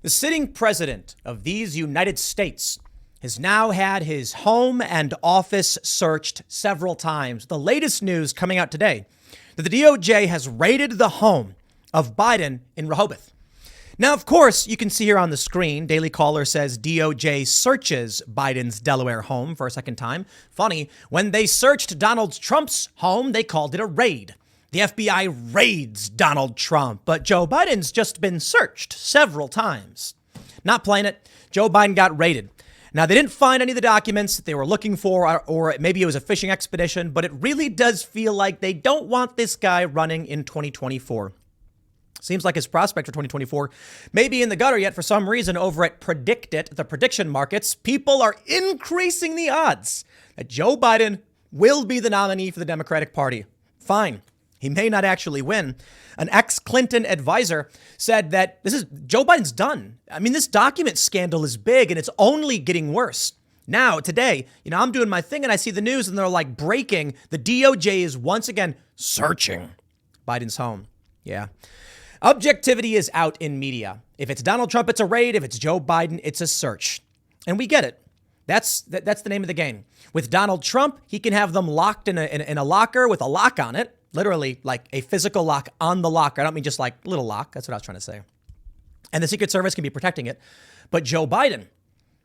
The sitting president of these United States has now had his home and office searched several times. The latest news coming out today that the DOJ has raided the home of Biden in Rehoboth. Now, of course, you can see here on the screen, Daily Caller says DOJ searches Biden's Delaware home for a second time. Funny, when they searched Donald Trump's home, they called it a raid. The FBI raids Donald Trump, but Joe Biden's just been searched several times. Not playing it. Joe Biden got raided. Now, they didn't find any of the documents that they were looking for, or maybe it was a fishing expedition, but it really does feel like they don't want this guy running in 2024. Seems like his prospect for 2024 may be in the gutter, yet for some reason over at PredictIt, the prediction markets, people are increasing the odds that Joe Biden will be the nominee for the Democratic Party. Fine. He may not actually win. An ex-Clinton advisor said that Joe Biden's done. I mean, this document scandal is big and it's only getting worse. Now, today, I'm doing my thing and I see the news and they're like breaking. The DOJ is once again searching Biden's home. Yeah. Objectivity is out in media. If it's Donald Trump, it's a raid. If it's Joe Biden, it's a search. And we get it. That's the name of the game. With Donald Trump, he can have them locked in a locker with a lock on it. Literally like a physical lock on the locker. I don't mean just like little lock. That's what I was trying to say. And the Secret Service can be protecting it. But Joe Biden,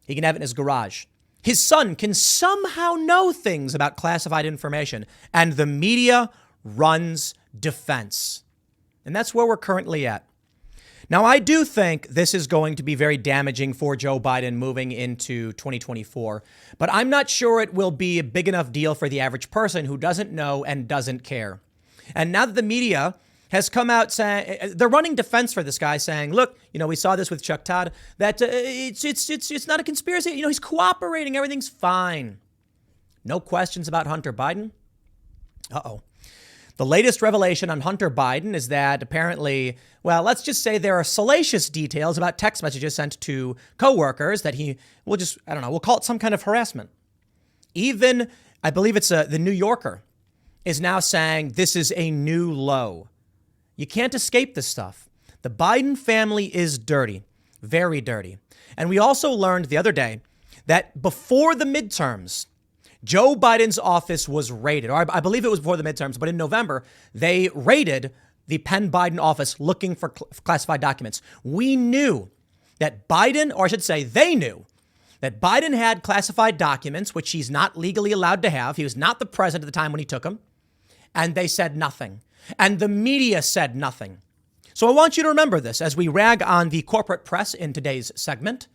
he can have it in his garage. His son can somehow know things about classified information. And the media runs defense. And that's where we're currently at. Now, I do think this is going to be very damaging for Joe Biden moving into 2024, but I'm not sure it will be a big enough deal for the average person who doesn't know and doesn't care. And now that the media has come out saying they're running defense for this guy, saying, look, we saw this with Chuck Todd, that it's not a conspiracy. He's cooperating. Everything's fine. No questions about Hunter Biden. Uh-oh. The latest revelation on Hunter Biden is that apparently, well, let's just say there are salacious details about text messages sent to coworkers that we'll call it some kind of harassment. Even, I believe it's the New Yorker is now saying this is a new low. You can't escape this stuff. The Biden family is dirty, very dirty. And we also learned the other day that before the midterms, Joe Biden's office was raided, or I believe it was before the midterms, but in November, they raided the Penn Biden office looking for classified documents. We knew that Biden, or I should say they knew, that Biden had classified documents, which he's not legally allowed to have. He was not the president at the time when he took them. And they said nothing. And the media said nothing. So I want you to remember this as we rag on the corporate press in today's segment.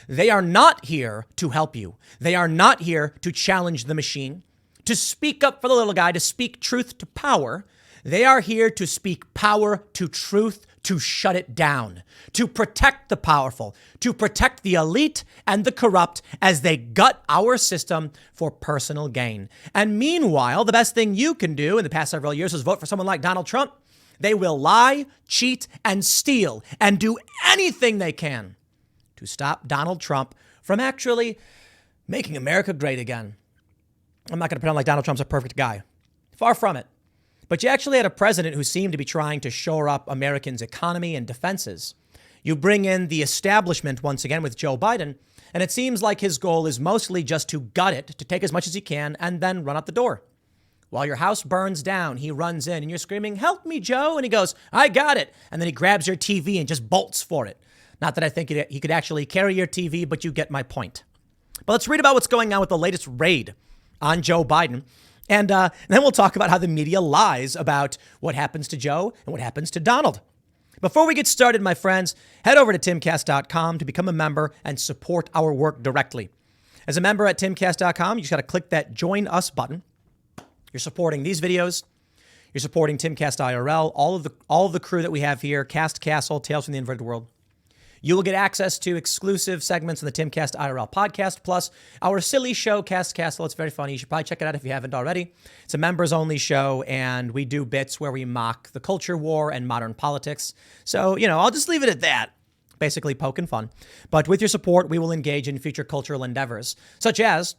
They are not here to help you. They are not here to challenge the machine, to speak up for the little guy, to speak truth to power. They are here to speak power to truth, to shut it down, to protect the powerful, to protect the elite and the corrupt as they gut our system for personal gain. And meanwhile, the best thing you can do in the past several years is vote for someone like Donald Trump. They will lie, cheat, and steal and do anything they can to stop Donald Trump from actually making America great again. I'm not going to pretend like Donald Trump's a perfect guy. Far from it. But you actually had a president who seemed to be trying to shore up Americans' economy and defenses. You bring in the establishment once again with Joe Biden, and it seems like his goal is mostly just to gut it, to take as much as he can, and then run out the door. While your house burns down, he runs in and you're screaming, "Help me, Joe." And he goes, "I got it." And then he grabs your TV and just bolts for it. Not that I think he could actually carry your TV, but you get my point. But let's read about what's going on with the latest raid on Joe Biden. And then we'll talk about how the media lies about what happens to Joe and what happens to Donald. Before we get started, my friends, head over to timcast.com to become a member and support our work directly. As a member at timcast.com, you just got to click that Join Us button. You're supporting these videos. You're supporting Timcast IRL, all of the crew that we have here, Cast Castle, Tales from the Inverted World. You will get access to exclusive segments on the Timcast IRL podcast, plus our silly show, Cast Castle. It's very funny. You should probably check it out if you haven't already. It's a members-only show, and we do bits where we mock the culture war and modern politics. So, I'll just leave it at that. Basically poking fun. But with your support, we will engage in future cultural endeavors, such as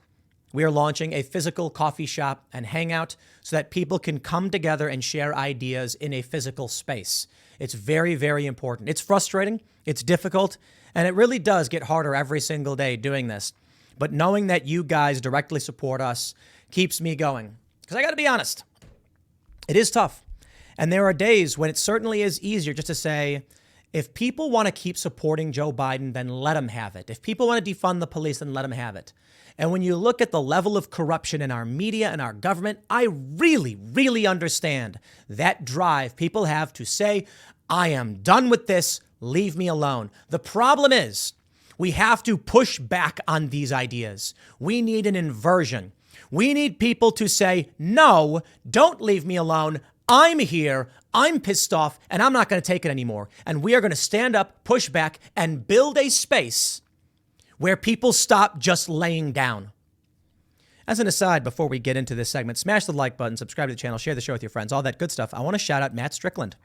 We are launching a physical coffee shop and hangout so that people can come together and share ideas in a physical space. It's very, very important. It's frustrating, it's difficult, and it really does get harder every single day doing this. But knowing that you guys directly support us keeps me going. Because I got to be honest, it is tough. And there are days when it certainly is easier just to say, if people want to keep supporting Joe Biden, then let them have it. If people want to defund the police, then let them have it. And when you look at the level of corruption in our media and our government, I really, really understand that drive people have to say, I am done with this, leave me alone. The problem is we have to push back on these ideas. We need an inversion. We need people to say, no, don't leave me alone. I'm here, I'm pissed off, and I'm not going to take it anymore. And we are going to stand up, push back, and build a space where people stop just laying down. As an aside, before we get into this segment, smash the like button, subscribe to the channel, share the show with your friends, all that good stuff. I want to shout out Matt Strickland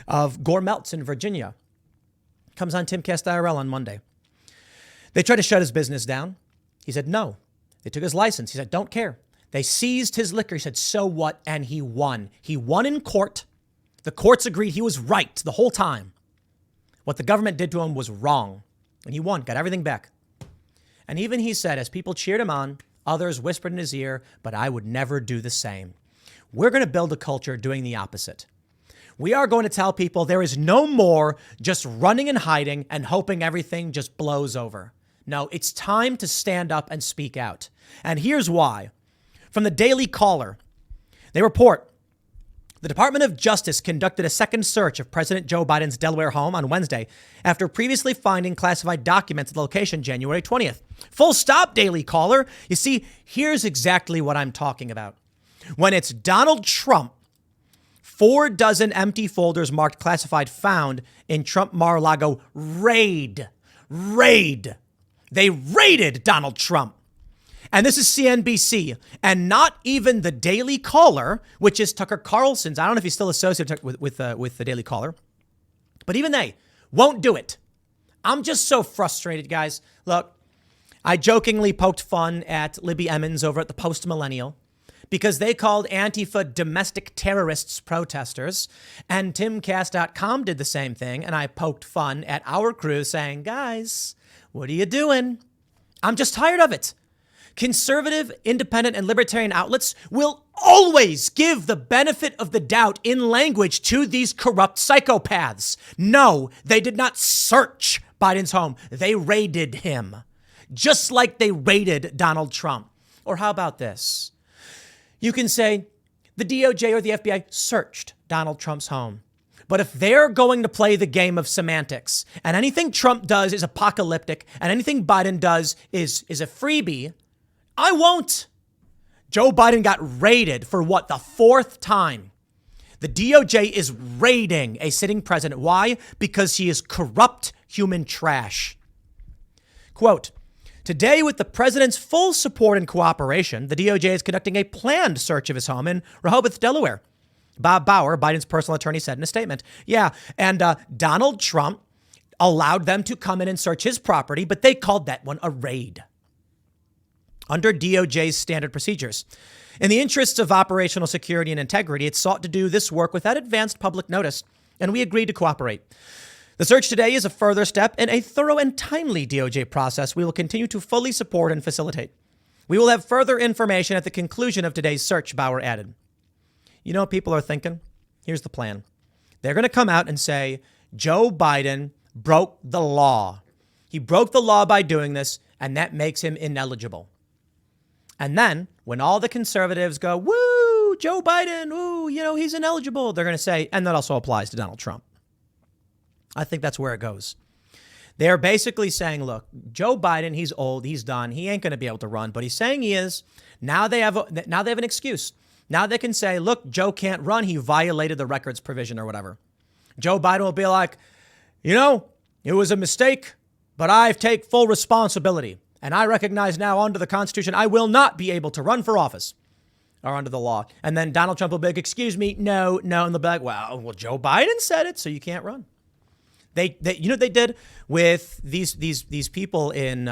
of Gore Melts in Virginia. Comes on Timcast IRL on Monday. They tried to shut his business down. He said no. They took his license. He said, don't care. They seized his liquor. He said, so what? And he won. He won in court. The courts agreed he was right the whole time. What the government did to him was wrong. And he won, got everything back. And even he said, as people cheered him on, others whispered in his ear, but I would never do the same. We're going to build a culture doing the opposite. We are going to tell people there is no more just running and hiding and hoping everything just blows over. No, it's time to stand up and speak out. And here's why. From the Daily Caller, they report the Department of Justice conducted a second search of President Joe Biden's Delaware home on Wednesday after previously finding classified documents at the location January 20th. Full stop, Daily Caller. You see, here's exactly what I'm talking about. When it's Donald Trump, 4 dozen empty folders marked classified found in Trump Mar-a-Lago raid. They raided Donald Trump. And this is CNBC, and not even the Daily Caller, which is Tucker Carlson's. I don't know if he's still associated with the Daily Caller, but even they won't do it. I'm just so frustrated, guys. Look, I jokingly poked fun at Libby Emmons over at the Post Millennial because they called Antifa domestic terrorists protesters, and Timcast.com did the same thing, and I poked fun at our crew saying, guys, what are you doing? I'm just tired of it. Conservative, independent, and libertarian outlets will always give the benefit of the doubt in language to these corrupt psychopaths. No, they did not search Biden's home. They raided him, just like they raided Donald Trump. Or how about this? You can say the DOJ or the FBI searched Donald Trump's home. But if they're going to play the game of semantics and anything Trump does is apocalyptic and anything Biden does is a freebie, I won't. Joe Biden got raided for what, the 4th time? The DOJ is raiding a sitting president. Why? Because he is corrupt human trash. Quote, today, with the president's full support and cooperation, the DOJ is conducting a planned search of his home in Rehoboth, Delaware. Bob Bauer, Biden's personal attorney, said in a statement. Yeah, and Donald Trump allowed them to come in and search his property, but they called that one a raid under DOJ's standard procedures. In the interests of operational security and integrity, it sought to do this work without advanced public notice, and we agreed to cooperate. The search today is a further step in a thorough and timely DOJ process we will continue to fully support and facilitate. We will have further information at the conclusion of today's search, Bauer added. You know what people are thinking? Here's the plan. They're going to come out and say, Joe Biden broke the law. He broke the law by doing this, and that makes him ineligible. And then when all the conservatives go, woo, Joe Biden, woo, he's ineligible, they're going to say, and that also applies to Donald Trump. I think that's where it goes. They're basically saying, look, Joe Biden, he's old, he's done. He ain't going to be able to run, but he's saying he is. Now they have an excuse. Now they can say, look, Joe can't run. He violated the records provision or whatever. Joe Biden will be like, it was a mistake, but I take full responsibility. And I recognize now under the Constitution, I will not be able to run for office or under the law. And then Donald Trump will be like, excuse me, no. And they'll be like, well, Joe Biden said it, so you can't run. You know what they did with these people in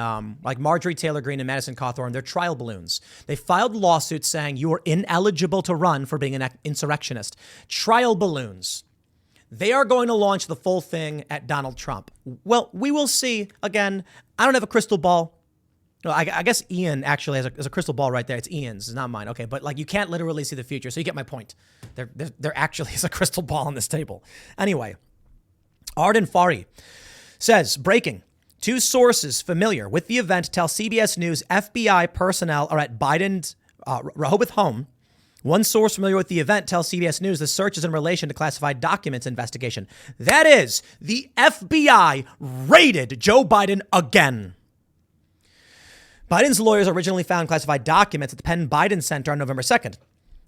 like Marjorie Taylor Greene and Madison Cawthorn? They're trial balloons. They filed lawsuits saying you are ineligible to run for being an insurrectionist. Trial balloons. They are going to launch the full thing at Donald Trump. Well, we will see. Again, I don't have a crystal ball. No, I guess Ian actually has a crystal ball right there. It's Ian's, it's not mine. Okay, but like you can't literally see the future, so you get my point. There actually is a crystal ball on this table. Anyway, Arden Fari says, breaking. 2 sources familiar with the event tell CBS News FBI personnel are at Biden's Rehoboth home. One source familiar with the event tells CBS News the search is in relation to classified documents investigation. That is, the FBI raided Joe Biden again. Biden's lawyers originally found classified documents at the Penn Biden Center on November 2nd,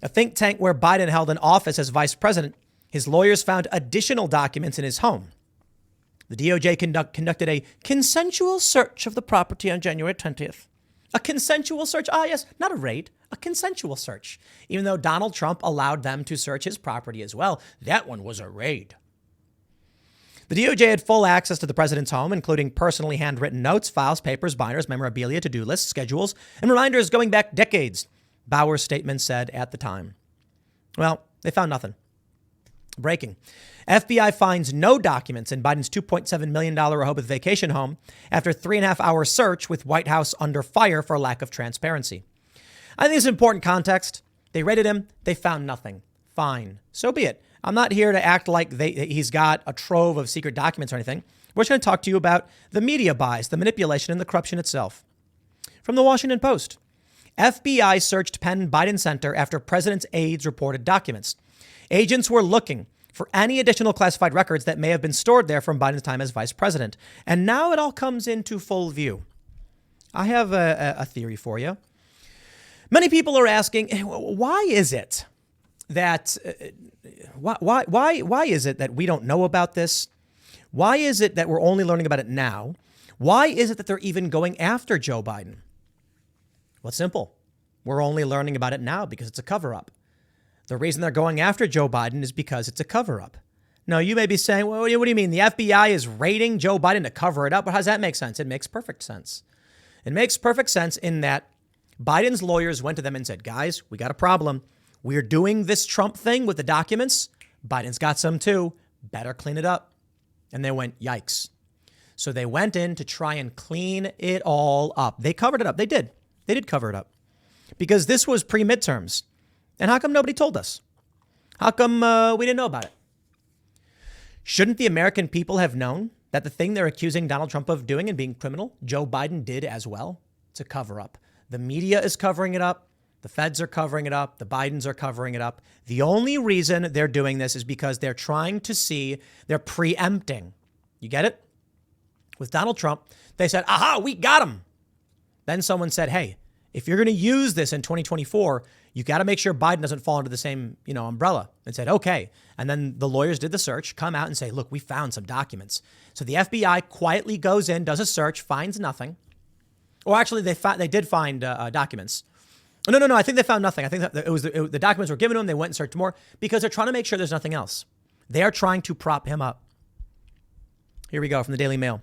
a think tank where Biden held an office as vice president. His lawyers found additional documents in his home. The DOJ conducted a consensual search of the property on January 20th. A consensual search? Ah, yes, not a raid, a consensual search. Even though Donald Trump allowed them to search his property as well, that one was a raid. The DOJ had full access to the president's home, including personally handwritten notes, files, papers, binders, memorabilia, to-do lists, schedules, and reminders going back decades, Bauer's statement said at the time. Well, they found nothing. Breaking. FBI finds no documents in Biden's $2.7 million Rehoboth vacation home after 3.5-hour search with White House under fire for lack of transparency. I think it's important context. They raided him. They found nothing. Fine. So be it. I'm not here to act like he's got a trove of secret documents or anything. We're just going to talk to you about the media bias, the manipulation, and the corruption itself. From the Washington Post. FBI searched Penn Biden Center after president's aides reported documents. Agents were looking for any additional classified records that may have been stored there from Biden's time as vice president. And now it all comes into full view. I have a theory for you. Many people are asking, why is it that why is it that we don't know about this? Why is it that we're only learning about it now? Why is it that they're even going after Joe Biden? Well, it's simple. We're only learning about it now because it's a cover-up. The reason they're going after Joe Biden is because it's a cover-up. Now, you may be saying, well, what do you mean? The FBI is raiding Joe Biden to cover it up? But how does that make sense? It makes perfect sense. It makes perfect sense in that Biden's lawyers went to them and said, guys, we got a problem. We're doing this Trump thing with the documents. Biden's got some too. Better clean it up. And they went, yikes. So they went in to try and clean it all up. They covered it up. They did. They did cover it up. Because this was pre-midterms. And how come nobody told us? How come we didn't know about it? Shouldn't the American people have known that the thing they're accusing Donald Trump of doing and being criminal, Joe Biden did as well? It's a cover-up. The media is covering it up. The feds are covering it up. The Bidens are covering it up. The only reason they're doing this is because they're trying to see, they're preempting. You get it? With Donald Trump, they said, aha, we got him. Then someone said, hey, if you're going to use this in 2024, you got to make sure Biden doesn't fall under the same, umbrella. And said, okay. And then the lawyers did the search, come out and say, look, we found some documents. So the FBI quietly goes in, does a search, finds nothing. Or actually, they did find documents. No. I think they found nothing. I think that the documents were given to them. They went and searched more because they're trying to make sure there's nothing else. They are trying to prop him up. Here we go from the Daily Mail.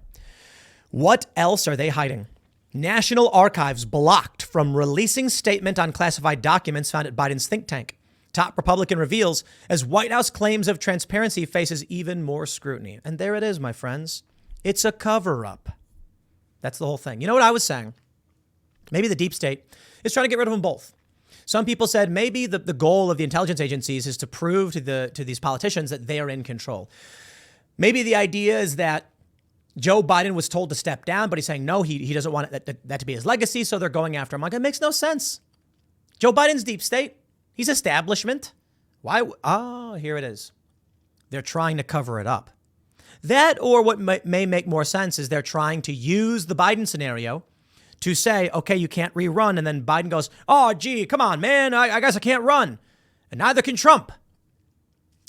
What else are they hiding? National Archives blocked from releasing statement on classified documents found at Biden's think tank. Top Republican reveals as White House claims of transparency faces even more scrutiny. And there it is, my friends. It's a cover-up. That's the whole thing. You know what I was saying? Maybe the deep state is trying to get rid of them both. Some people said maybe the goal of the intelligence agencies is to prove to these politicians that they are in control. Maybe the idea is that Joe Biden was told to step down, but he's saying, no, he doesn't want that to be his legacy. So they're going after him. Like, it makes no sense. Joe Biden's deep state. He's establishment. Why? Oh, here it is. They're trying to cover it up. That, or what may make more sense, is they're trying to use the Biden scenario to say, okay, you can't rerun. And then Biden goes, oh, gee, come on, man. I guess I can't run. And neither can Trump.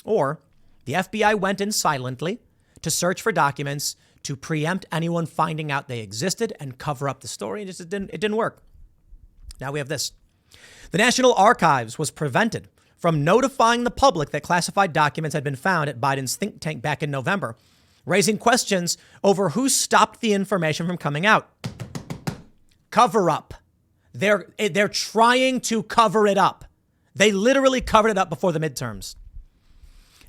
Or the FBI went in silently to search for documents to preempt anyone finding out they existed and cover up the story. It didn't work. Now we have this. The National Archives was prevented from notifying the public that classified documents had been found at Biden's think tank back in November raising questions over who stopped the information from coming out. Cover up. They're trying to cover it up. They literally covered it up before the midterms.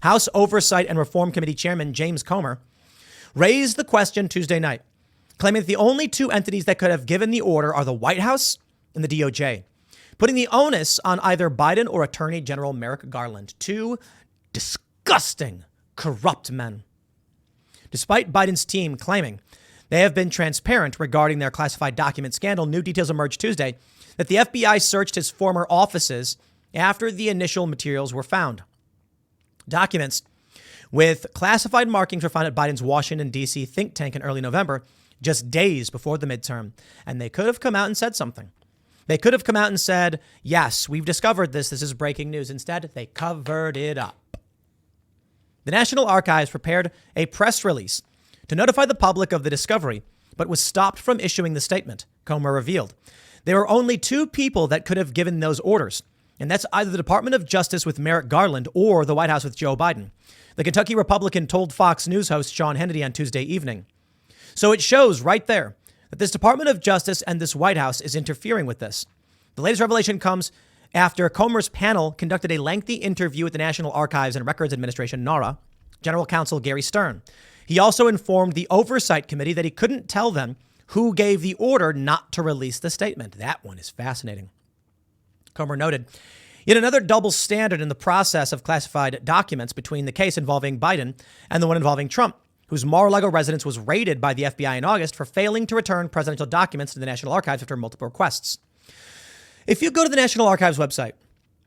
House Oversight and Reform Committee Chairman James Comer raised the question Tuesday night, claiming that the only two entities that could have given the order are the White House and the DOJ, putting the onus on either Biden or Attorney General Merrick Garland, two disgusting, corrupt men. Despite Biden's team claiming they have been transparent regarding their classified document scandal, new details emerged Tuesday that the FBI searched his former offices after the initial materials were found. Documents with classified markings were found at Biden's Washington, D.C. think tank in early November, just days before the midterm. And they could have come out and said something. They could have come out and said, yes, we've discovered this. This is breaking news. Instead, they covered it up. The National Archives prepared a press release to notify the public of the discovery, but was stopped from issuing the statement, Comer revealed. There were only two people that could have given those orders, and that's either the Department of Justice with Merrick Garland or the White House with Joe Biden. The Kentucky Republican told Fox News host Sean Hannity on Tuesday evening. So it shows right there that this Department of Justice and this White House is interfering with this. The latest revelation comes after Comer's panel conducted a lengthy interview with the National Archives and Records Administration, NARA, General Counsel Gary Stern. He also informed the Oversight Committee that he couldn't tell them who gave the order not to release the statement. That one is fascinating. Comer noted yet another double standard in the process of classified documents between the case involving Biden and the one involving Trump, whose Mar-a-Lago residence was raided by the FBI in August for failing to return presidential documents to the National Archives after multiple requests. If you go to the National Archives website,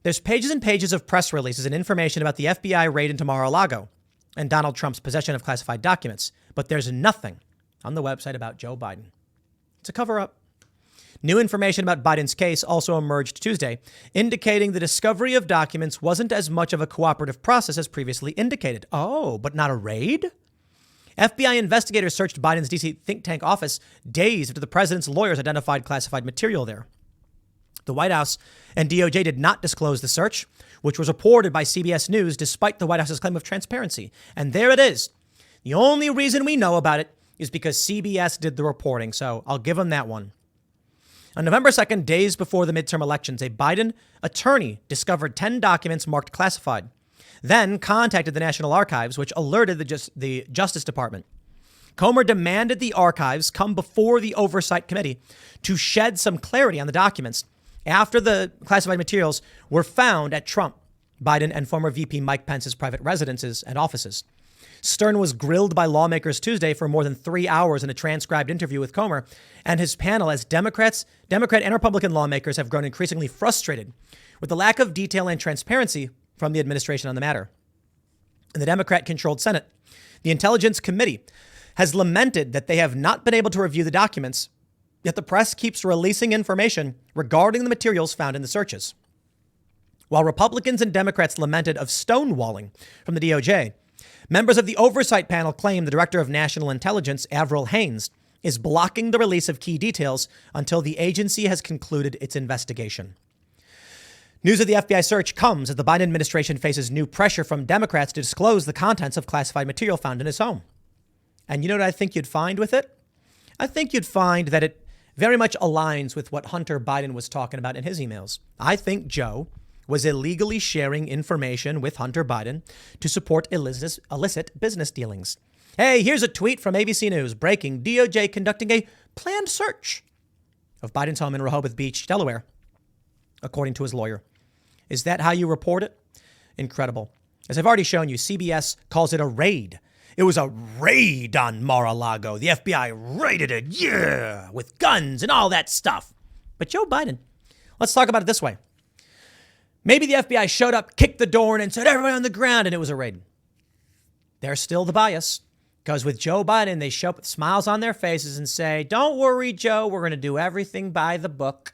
there's pages and pages of press releases and information about the FBI raid into Mar-a-Lago and Donald Trump's possession of classified documents, but there's nothing on the website about Joe Biden. It's a cover-up. New information about Biden's case also emerged Tuesday, indicating the discovery of documents wasn't as much of a cooperative process as previously indicated. Oh, but not a raid? FBI investigators searched Biden's D.C. think tank office days after the president's lawyers identified classified material there. The White House and DOJ did not disclose the search, which was reported by CBS News despite the White House's claim of transparency. And there it is. The only reason we know about it is because CBS did the reporting, so I'll give them that one. On November 2nd, days before the midterm elections, a Biden attorney discovered 10 documents marked classified, then contacted the National Archives, which alerted the Justice Department. Comer demanded the archives come before the Oversight Committee to shed some clarity on the documents after the classified materials were found at Trump, Biden, and former VP Mike Pence's private residences and offices. Stern was grilled by lawmakers Tuesday for more than 3 hours in a transcribed interview with Comer and his panel as Democrat and Republican lawmakers have grown increasingly frustrated with the lack of detail and transparency from the administration on the matter. In the Democrat-controlled Senate, the Intelligence Committee has lamented that they have not been able to review the documents, yet the press keeps releasing information regarding the materials found in the searches. While Republicans and Democrats lamented of stonewalling from the DOJ, members of the oversight panel claim the Director of National Intelligence, Avril Haines, is blocking the release of key details until the agency has concluded its investigation. News of the FBI search comes as the Biden administration faces new pressure from Democrats to disclose the contents of classified material found in his home. And you know what I think you'd find with it? I think you'd find that it very much aligns with what Hunter Biden was talking about in his emails. I think Joe was illegally sharing information with Hunter Biden to support illicit business dealings. Hey, here's a tweet from ABC News. Breaking: DOJ conducting a planned search of Biden's home in Rehoboth Beach, Delaware, according to his lawyer. Is that how you report it? Incredible. As I've already shown you, CBS calls it a raid. It was a raid on Mar-a-Lago. The FBI raided it, yeah, with guns and all that stuff. But Joe Biden, let's talk about it this way. Maybe the FBI showed up, kicked the door in, and said, everybody on the ground, and it was a raid. There's still the bias, because with Joe Biden, they show up with smiles on their faces and say, don't worry, Joe, we're going to do everything by the book.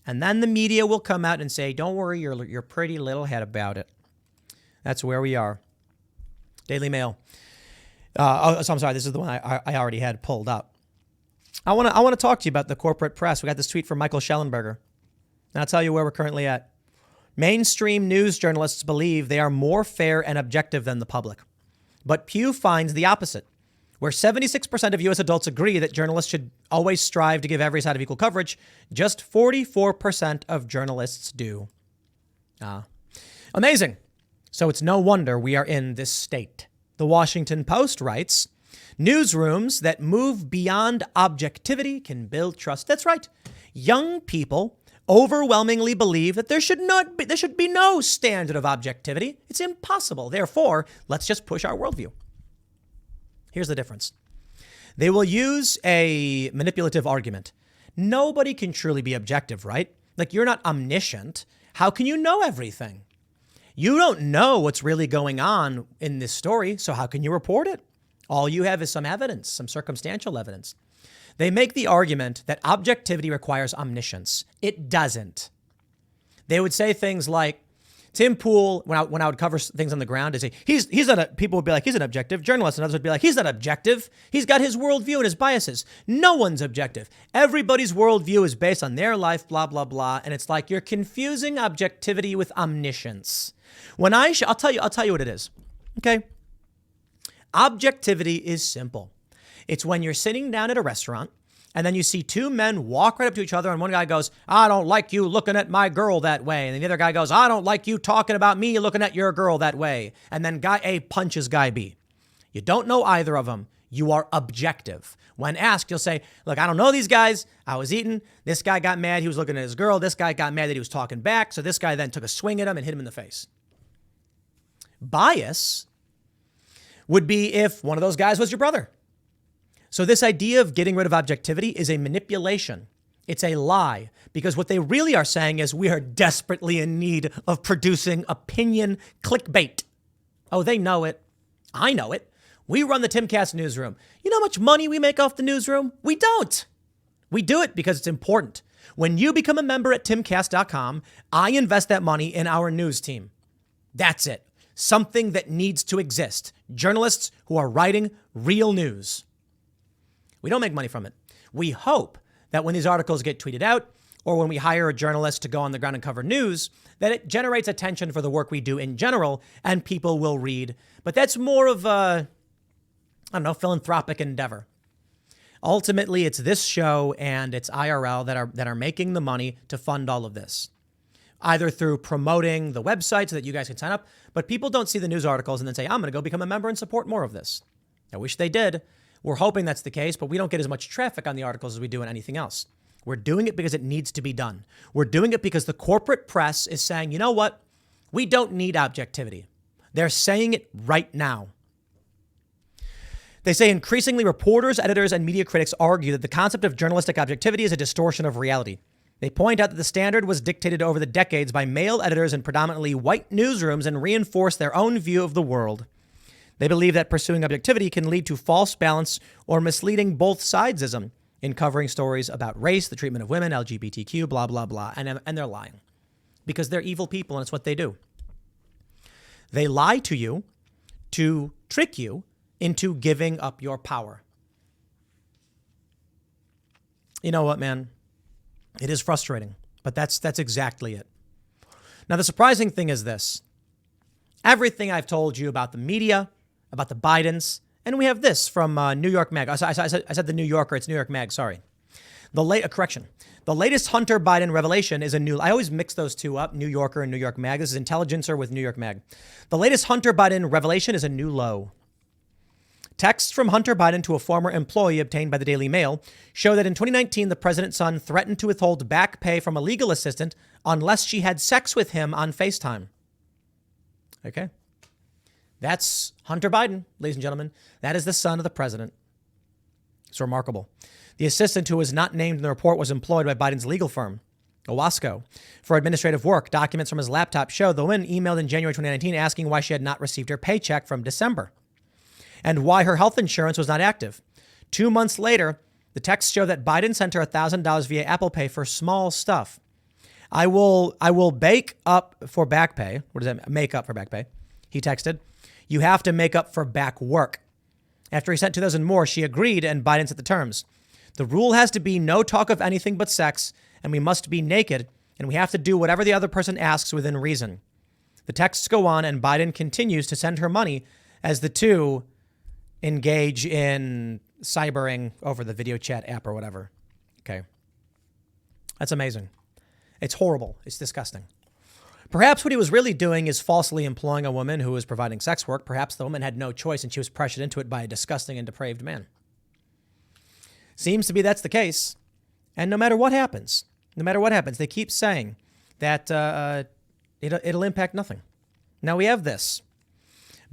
And then the media will come out and say, don't worry your pretty little head about it. That's where we are. Daily Mail. So I'm sorry, this is the one I already had pulled up. I want to talk to you about the corporate press. We got this tweet from Michael Schellenberger. And I'll tell you where we're currently at. Mainstream news journalists believe they are more fair and objective than the public. But Pew finds the opposite, where 76% of U.S. adults agree that journalists should always strive to give every side of equal coverage. Just 44% of journalists do. Amazing. So it's no wonder we are in this state. The Washington Post writes, newsrooms that move beyond objectivity can build trust. That's right. Young people overwhelmingly believe that there should be no standard of objectivity. It's impossible. Therefore, let's just push our worldview. Here's the difference. They will use a manipulative argument. Nobody can truly be objective, right? Like, you're not omniscient. How can you know everything? You don't know what's really going on in this story, so how can you report it? All you have is some evidence, some circumstantial evidence. They make the argument that objectivity requires omniscience. It doesn't. They would say things like, Tim Pool, when I would cover things on the ground, they say, people would be like, he's an objective journalist, and others would be like, he's not objective. He's got his worldview and his biases. No one's objective. Everybody's worldview is based on their life, blah, blah, blah. And it's like, you're confusing objectivity with omniscience. I'll tell you what it is. Okay. Objectivity is simple. It's when you're sitting down at a restaurant and then you see two men walk right up to each other and one guy goes, I don't like you looking at my girl that way. And then the other guy goes, I don't like you talking about me looking at your girl that way. And then guy A punches guy B. You don't know either of them. You are objective. When asked, you'll say, look, I don't know these guys. I was eating. This guy got mad. He was looking at his girl. This guy got mad that he was talking back. So this guy then took a swing at him and hit him in the face. Bias would be if one of those guys was your brother. So this idea of getting rid of objectivity is a manipulation. It's a lie, because what they really are saying is we are desperately in need of producing opinion clickbait. Oh, they know it. I know it. We run the Timcast newsroom. You know how much money we make off the newsroom? We don't. We do it because it's important. When you become a member at timcast.com, I invest that money in our news team. That's it. Something that needs to exist. Journalists who are writing real news. We don't make money from it. We hope that when these articles get tweeted out or when we hire a journalist to go on the ground and cover news, that it generates attention for the work we do in general and people will read. But that's more of a, philanthropic endeavor. Ultimately, it's this show and it's IRL that are making the money to fund all of this, either through promoting the website so that you guys can sign up. But people don't see the news articles and then say, I'm going to go become a member and support more of this. I wish they did. We're hoping that's the case, but we don't get as much traffic on the articles as we do on anything else. We're doing it because it needs to be done. We're doing it because the corporate press is saying, you know what? We don't need objectivity. They're saying it right now. They say increasingly reporters, editors, and media critics argue that the concept of journalistic objectivity is a distortion of reality. They point out that the standard was dictated over the decades by male editors in predominantly white newsrooms and reinforced their own view of the world. They believe that pursuing objectivity can lead to false balance or misleading both sidesism in covering stories about race, the treatment of women, LGBTQ, blah, blah, blah. And they're lying because they're evil people and it's what they do. They lie to you to trick you into giving up your power. You know what, man? It is frustrating, but that's exactly it. Now, the surprising thing is this. Everything I've told you about the media, about the Bidens, and we have this from New York Mag. I said the New Yorker. It's New York Mag. Sorry. The latest Hunter Biden revelation is a new. I always mix those two up, New Yorker and New York Mag. This is Intelligencer with New York Mag. The latest Hunter Biden revelation is a new low. Texts from Hunter Biden to a former employee obtained by the Daily Mail show that in 2019, the president's son threatened to withhold back pay from a legal assistant unless she had sex with him on FaceTime. Okay. That's Hunter Biden, ladies and gentlemen. That is the son of the president. It's remarkable. The assistant, who was not named in the report, was employed by Biden's legal firm, Owasco, for administrative work. Documents from his laptop show the woman emailed in January 2019 asking why she had not received her paycheck from December and why her health insurance was not active. 2 months later, the texts show that Biden sent her $1,000 via Apple Pay for small stuff. I will bake up for back pay. What does that make up for back pay? He texted. You have to make up for back work. After he sent 2,000 more, she agreed and Biden set the terms. The rule has to be no talk of anything but sex, and we must be naked, and we have to do whatever the other person asks within reason. The texts go on, and Biden continues to send her money as the two engage in cybering over the video chat app or whatever. Okay. That's amazing. It's horrible. It's disgusting. Perhaps what he was really doing is falsely employing a woman who was providing sex work. Perhaps the woman had no choice and she was pressured into it by a disgusting and depraved man. Seems to be that's the case. And no matter what happens, they keep saying that it'll impact nothing. Now we have this.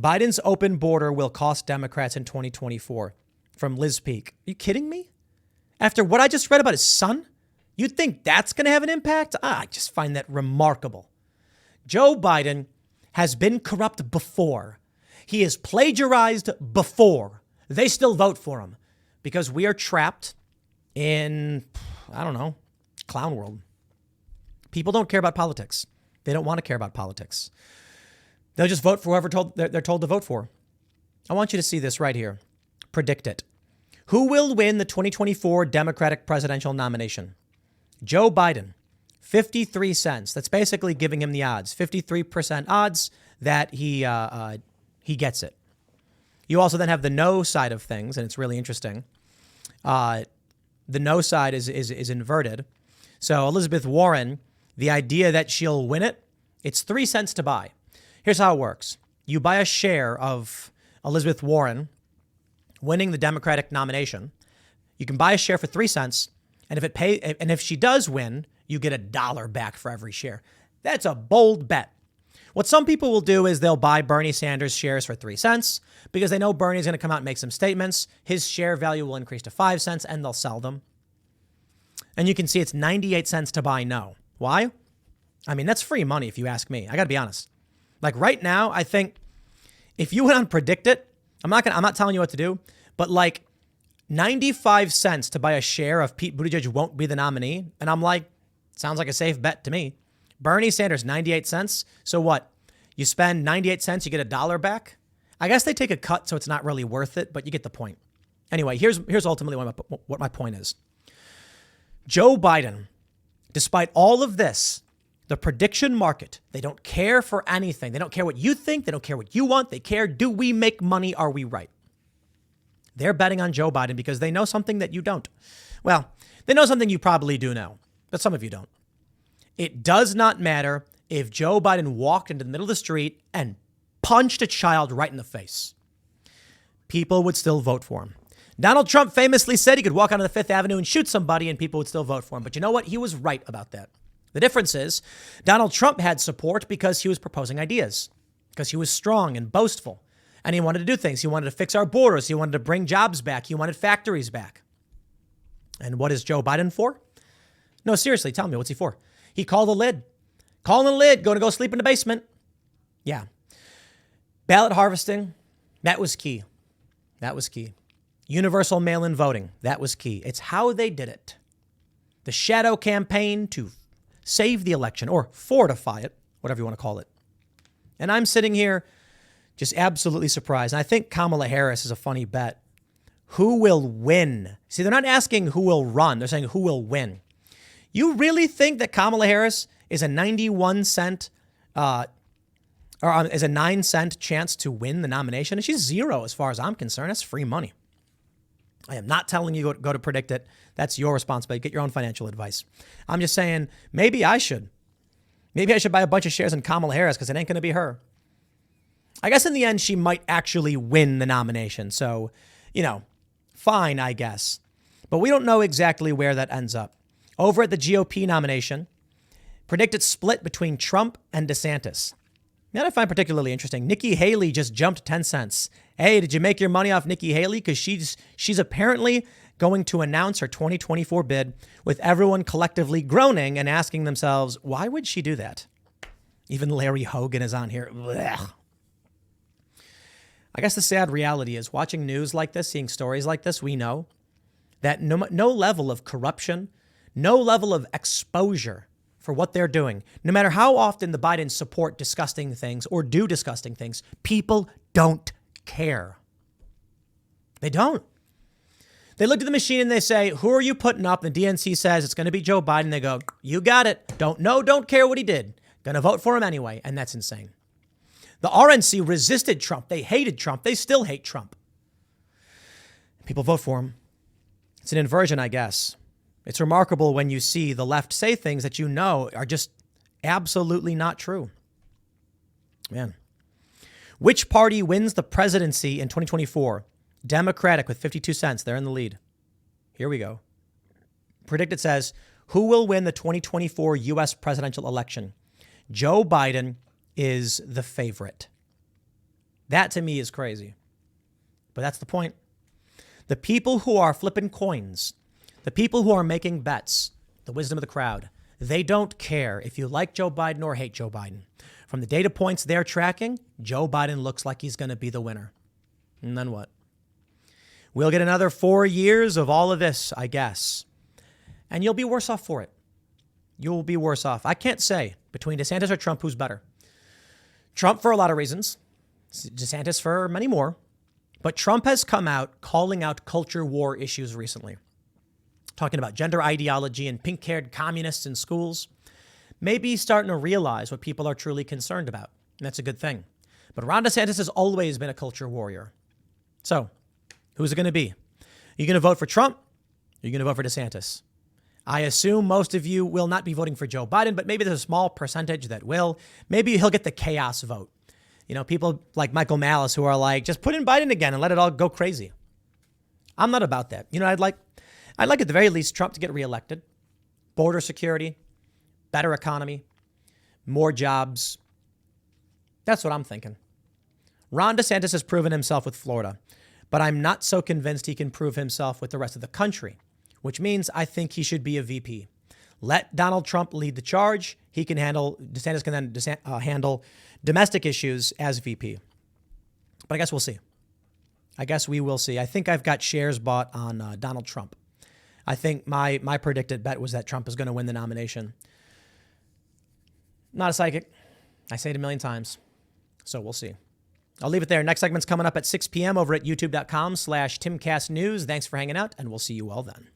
Biden's open border will cost Democrats in 2024 from Liz Peek. Are you kidding me? After what I just read about his son, you'd think that's going to have an impact? I just find that remarkable. Joe Biden has been corrupt before. He is plagiarized before. They still vote for him because we are trapped in, I don't know, clown world. People don't care about politics. They don't want to care about politics. They'll just vote for whoever they're told to vote for. I want you to see this right here. Predict it. Who will win the 2024 Democratic presidential nomination? Joe Biden, 53 cents. That's basically giving him the odds. 53% odds that he gets it. You also then have the no side of things, and it's really interesting. The no side is inverted. So Elizabeth Warren, the idea that she'll win it, it's 3 cents to buy. Here's how it works. You buy a share of Elizabeth Warren winning the Democratic nomination. You can buy a share for 3 cents. And if she does win, you get $1 back for every share. That's a bold bet. What some people will do is they'll buy Bernie Sanders shares for 3 cents because they know Bernie's going to come out and make some statements. His share value will increase to 5 cents and they'll sell them. And you can see it's 98 cents to buy no. Why? I mean, that's free money if you ask me. I got to be honest. Like right now, I think if you went on Predict It, I'm not telling you what to do, but like 95 cents to buy a share of Pete Buttigieg won't be the nominee. And I'm like, sounds like a safe bet to me. Bernie Sanders, 98 cents. So what? You spend 98 cents, you get $1 back. I guess they take a cut, so it's not really worth it, but you get the point. Anyway, here's ultimately what my point is. Joe Biden, despite all of this, the prediction market, they don't care for anything. They don't care what you think. They don't care what you want. They care, do we make money? Are we right? They're betting on Joe Biden because they know something that you don't. Well, they know something you probably do know, but some of you don't. It does not matter if Joe Biden walked into the middle of the street and punched a child right in the face. People would still vote for him. Donald Trump famously said he could walk onto the Fifth Avenue and shoot somebody and people would still vote for him. But you know what? He was right about that. The difference is Donald Trump had support because he was proposing ideas, because he was strong and boastful, and he wanted to do things. He wanted to fix our borders. He wanted to bring jobs back. He wanted factories back. And what is Joe Biden for? No, seriously, tell me, what's he for? He called a lid. Calling a lid, going to go sleep in the basement. Yeah. Ballot harvesting, that was key. That was key. Universal mail-in voting, that was key. It's how they did it. The shadow campaign to save the election or fortify it, whatever you want to call it. And I'm sitting here just absolutely surprised. And I think Kamala Harris is a funny bet. Who will win? See, they're not asking who will run. They're saying who will win. You really think that Kamala Harris is a 91 cent is a 9 cent chance to win the nomination? And she's zero as far as I'm concerned. That's free money. I am not telling you go to Predict It. That's your responsibility. Get your own financial advice. I'm just saying maybe I should. Maybe I should buy a bunch of shares in Kamala Harris because it ain't going to be her. I guess in the end, she might actually win the nomination. So, fine, I guess. But we don't know exactly where that ends up. Over at the GOP nomination, Predict It split between Trump and DeSantis. That I find particularly interesting. Nikki Haley just jumped 10 cents. Hey, did you make your money off Nikki Haley? Because she's apparently going to announce her 2024 bid with everyone collectively groaning and asking themselves, why would she do that? Even Larry Hogan is on here. Blech. I guess the sad reality is watching news like this, seeing stories like this, we know that no level of corruption, no level of exposure for what they're doing, no matter how often the Bidens support disgusting things or do disgusting things, people don't care. They don't. They look at the machine and they say, who are you putting up? And the DNC says it's going to be Joe Biden. They go, you got it. Don't care what he did. Going to vote for him anyway. And that's insane. The RNC resisted Trump. They hated Trump. They still hate Trump. People vote for him. It's an inversion, I guess. It's remarkable when you see the left say things that you know are just absolutely not true. Man. Which party wins the presidency in 2024? Democratic with 52 cents. They're in the lead. Here we go. Predicted says, who will win the 2024 U.S. presidential election? Joe Biden is the favorite. That to me is crazy. But that's the point. The people who are flipping coins, the people who are making bets, the wisdom of the crowd, they don't care if you like Joe Biden or hate Joe Biden. From the data points they're tracking, Joe Biden looks like he's going to be the winner. And then what? We'll get another 4 years of all of this, I guess. And you'll be worse off for it. You'll be worse off. I can't say between DeSantis or Trump who's better. Trump for a lot of reasons. DeSantis for many more. But Trump has come out calling out culture war issues recently. Talking about gender ideology and pink-haired communists in schools. Maybe he's starting to realize what people are truly concerned about. And that's a good thing. But Ron DeSantis has always been a culture warrior. So, who's it going to be? Are you going to vote for Trump? Or are you going to vote for DeSantis? I assume most of you will not be voting for Joe Biden, but maybe there's a small percentage that will. Maybe he'll get the chaos vote. You know, people like Michael Malice who are like, just put in Biden again and let it all go crazy. I'm not about that. You know, I'd like at the very least Trump to get reelected. Border security, better economy, more jobs. That's what I'm thinking. Ron DeSantis has proven himself with Florida, but I'm not so convinced he can prove himself with the rest of the country, which means I think he should be a VP. Let Donald Trump lead the charge. DeSantis can then handle domestic issues as VP. But I guess we'll see. I guess we will see. I think I've got shares bought on Donald Trump. I think my predicted bet was that Trump is going to win the nomination. Not a psychic. I say it a million times. So we'll see. I'll leave it there. Next segment's coming up at 6 p.m. over at youtube.com/TimcastNews. Thanks for hanging out, and we'll see you all then.